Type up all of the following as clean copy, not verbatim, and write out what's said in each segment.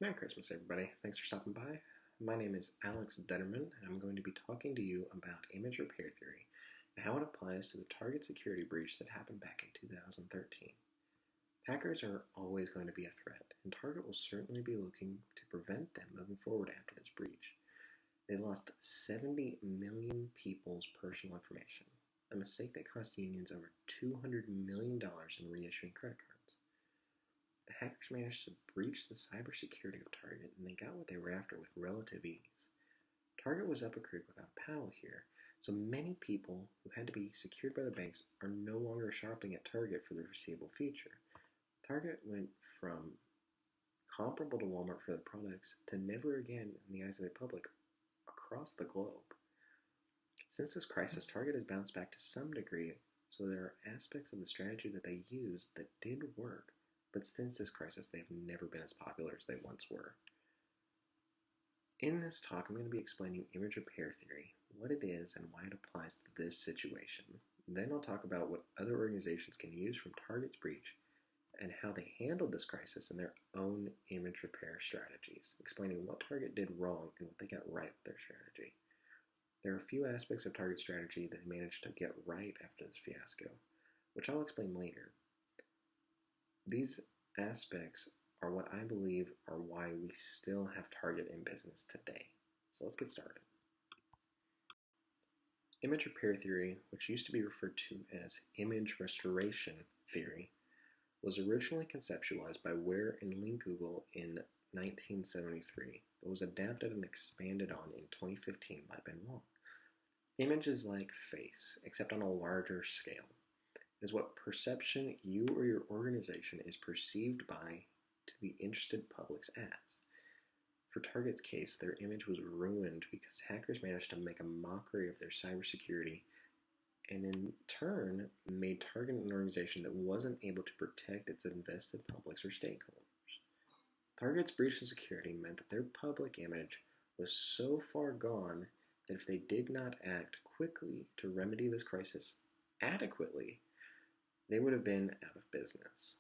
Merry Christmas, everybody. Thanks for stopping by. My name is Alex Detterman, and I'm going to be talking to you about image repair theory and how it applies to the target security breach that happened back in 2013. Hackers are always going to be a threat, and Target will certainly be looking to prevent them moving forward after this breach. They lost 70 million people's personal information, a mistake that cost unions over $200 million in reissuing credit cards. The hackers managed to breach the cybersecurity of Target, and they got what they were after with relative ease. Target was up a creek without a paddle here, so many people who had to be secured by the banks are no longer shopping at Target for the foreseeable future. Target went from comparable to Walmart for their products to never again in the eyes of the public across the globe. Since this crisis, Target has bounced back to some degree, so there are aspects of the strategy that they used that did work, but since this crisis, they've never been as popular as they once were. In this talk, I'm going to be explaining image repair theory, what it is, and why it applies to this situation. Then I'll talk about what other organizations can use from Target's breach and how they handled this crisis in their own image repair strategies, explaining what Target did wrong and what they got right with their strategy. There are a few aspects of Target's strategy that they managed to get right after this fiasco, which I'll explain later. These aspects are what I believe are why we still have Target in business today. So let's get started. Image repair theory, which used to be referred to as image restoration theory, was originally conceptualized by Ware and Linkoogel in 1973, but was adapted and expanded on in 2015 by Benoit. Image is like face, except on a larger scale. It is what perception you or your organization is perceived by to the interested publics as. For Target's case, their image was ruined because hackers managed to make a mockery of their cybersecurity and in turn made Target an organization that wasn't able to protect its invested publics or stakeholders. Target's breach of security meant that their public image was so far gone that if they did not act quickly to remedy this crisis adequately, they would have been out of business.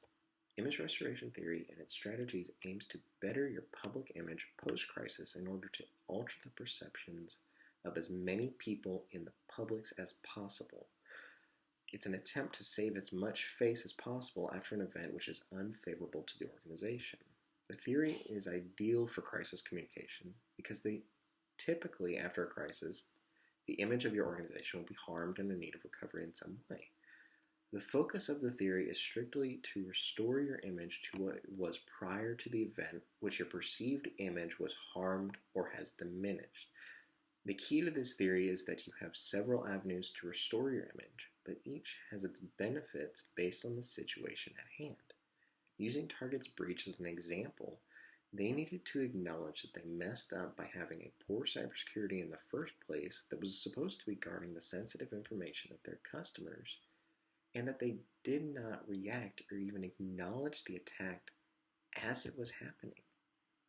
Image restoration theory and its strategies aims to better your public image post-crisis in order to alter the perceptions of as many people in the publics as possible. It's an attempt to save as much face as possible after an event which is unfavorable to the organization. The theory is ideal for crisis communication because typically after a crisis, the image of your organization will be harmed and in need of recovery in some way. The focus of the theory is strictly to restore your image to what it was prior to the event, which your perceived image was harmed or has diminished. The key to this theory is that you have several avenues to restore your image, but each has its benefits based on the situation at hand. Using Target's breach as an example, they needed to acknowledge that they messed up by having a poor cybersecurity in the first place that was supposed to be guarding the sensitive information of their customers, and that they did not react or even acknowledge the attack as it was happening.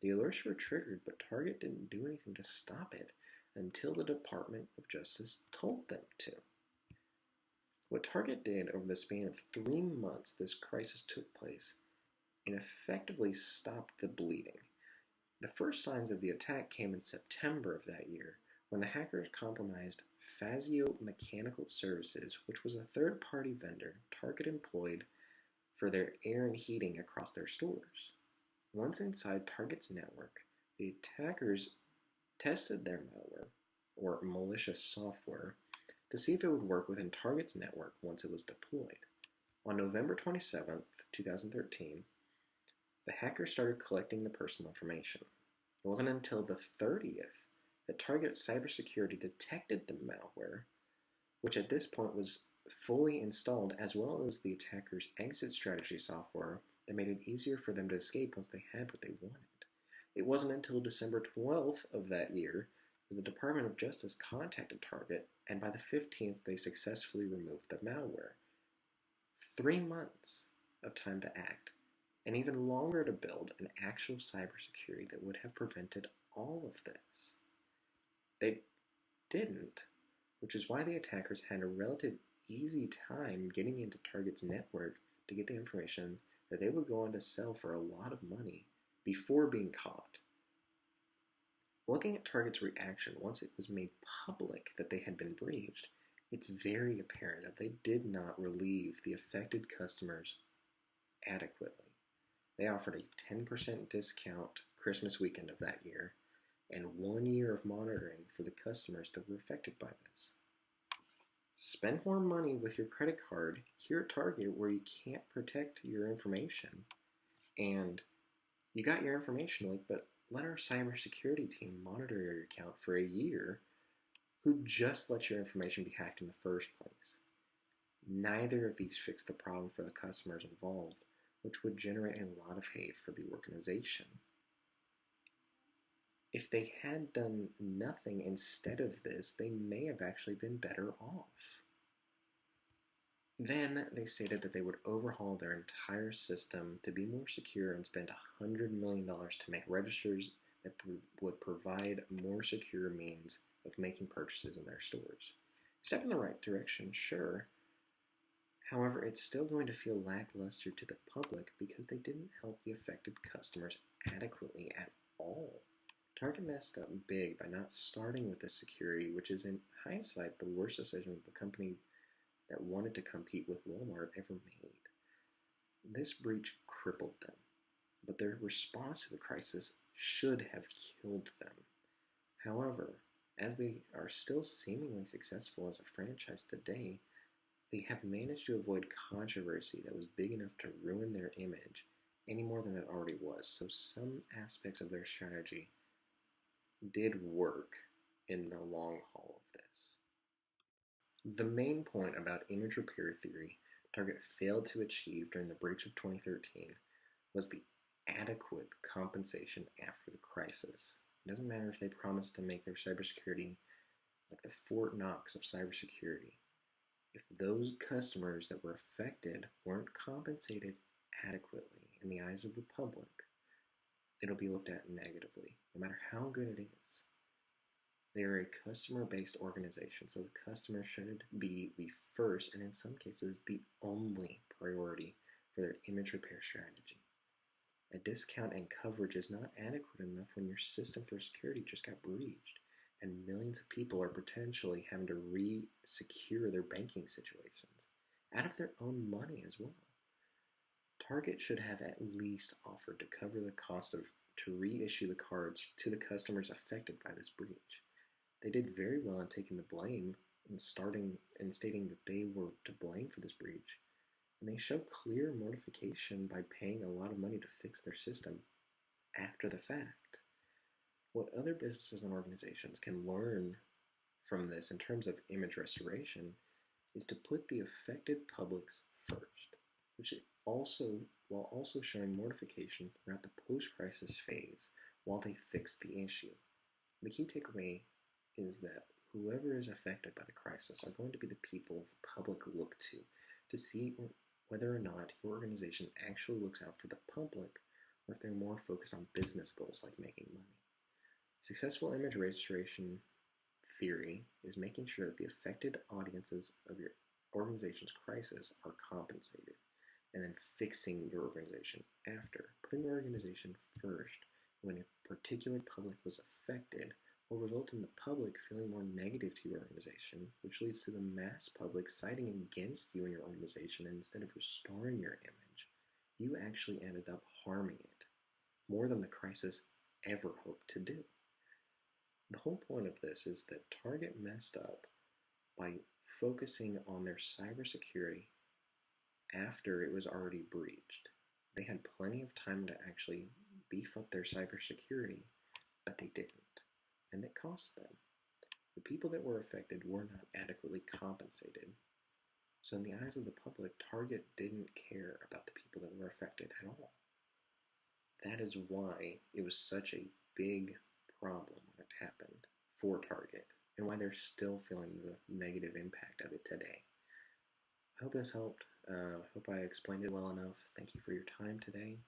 The alerts were triggered, but Target didn't do anything to stop it until the Department of Justice told them to. What Target did over the span of 3 months this crisis took place and effectively stopped the bleeding. The first signs of the attack came in September of that year, when the hackers compromised Fazio Mechanical Services, which was a third-party vendor Target employed for their air and heating across their stores. Once inside Target's network, the attackers tested their malware, or malicious software, to see if it would work within Target's network once it was deployed. On November 27, 2013, the hackers started collecting the personal information. It wasn't until the 30th that Target Cybersecurity detected the malware, which at this point was fully installed, as well as the attackers' exit strategy software that made it easier for them to escape once they had what they wanted. It wasn't until December 12th of that year that the Department of Justice contacted Target, and by the 15th they successfully removed the malware. 3 months of time to act, and even longer to build an actual cybersecurity that would have prevented all of this. They didn't, which is why the attackers had a relative easy time getting into Target's network to get the information that they would go on to sell for a lot of money before being caught. Looking at Target's reaction once it was made public that they had been breached, it's very apparent that they did not relieve the affected customers adequately. They offered a 10% discount Christmas weekend of that year and 1 year of monitoring for the customers that were affected by this. Spend more money with your credit card here at Target where you can't protect your information and you got your information leaked, but let our cybersecurity team monitor your account for a year who just let your information be hacked in the first place. Neither of these fix the problem for the customers involved, which would generate a lot of hate for the organization. If they had done nothing instead of this, they may have actually been better off. Then they stated that they would overhaul their entire system to be more secure and spend $100 million to make registers that would provide more secure means of making purchases in their stores. Step in the right direction, sure. However, it's still going to feel lackluster to the public because they didn't help the affected customers adequately at all. Target messed up big by not starting with this security, which is in hindsight the worst decision the company that wanted to compete with Walmart ever made. This breach crippled them, but their response to the crisis should have killed them. However, as they are still seemingly successful as a franchise today, they have managed to avoid controversy that was big enough to ruin their image any more than it already was. So some aspects of their strategy did work in the long haul of this. The main point about image repair theory Target failed to achieve during the breach of 2013 was the adequate compensation after the crisis. It doesn't matter if they promised to make their cybersecurity like the Fort Knox of cybersecurity. If those customers that were affected weren't compensated adequately in the eyes of the public, it'll be looked at negatively, no matter how good it is. They are a customer-based organization, so the customer should be the first, and in some cases, the only priority for their image repair strategy. A discount and coverage is not adequate enough when your system for security just got breached, and millions of people are potentially having to re-secure their banking situations, out of their own money as well. Target should have at least offered to cover the cost to reissue the cards to the customers affected by this breach. They did very well in taking the blame and stating that they were to blame for this breach, and they show clear mortification by paying a lot of money to fix their system after the fact. What other businesses and organizations can learn from this in terms of image restoration is to put the affected publics first, while also showing mortification throughout the post-crisis phase while they fix the issue. The key takeaway is that whoever is affected by the crisis are going to be the people the public look to see whether or not your organization actually looks out for the public or if they're more focused on business goals like making money. Successful image restoration theory is making sure that the affected audiences of your organization's crisis are compensated, and then fixing your organization after. Putting your organization first when a particular public was affected will result in the public feeling more negative to your organization, which leads to the mass public siding against you and your organization, and instead of restoring your image, you actually ended up harming it, more than the crisis ever hoped to do. The whole point of this is that Target messed up by focusing on their cybersecurity after it was already breached. They had plenty of time to actually beef up their cybersecurity, but they didn't, and it cost them. The people that were affected were not adequately compensated. So in the eyes of the public, Target didn't care about the people that were affected at all. That is why it was such a big problem when it happened for Target, and why they're still feeling the negative impact of it today. I hope this helped. I hope I explained it well enough. Thank you for your time today.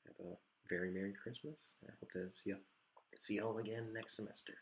Have a very Merry Christmas. I hope to see y'all again next semester.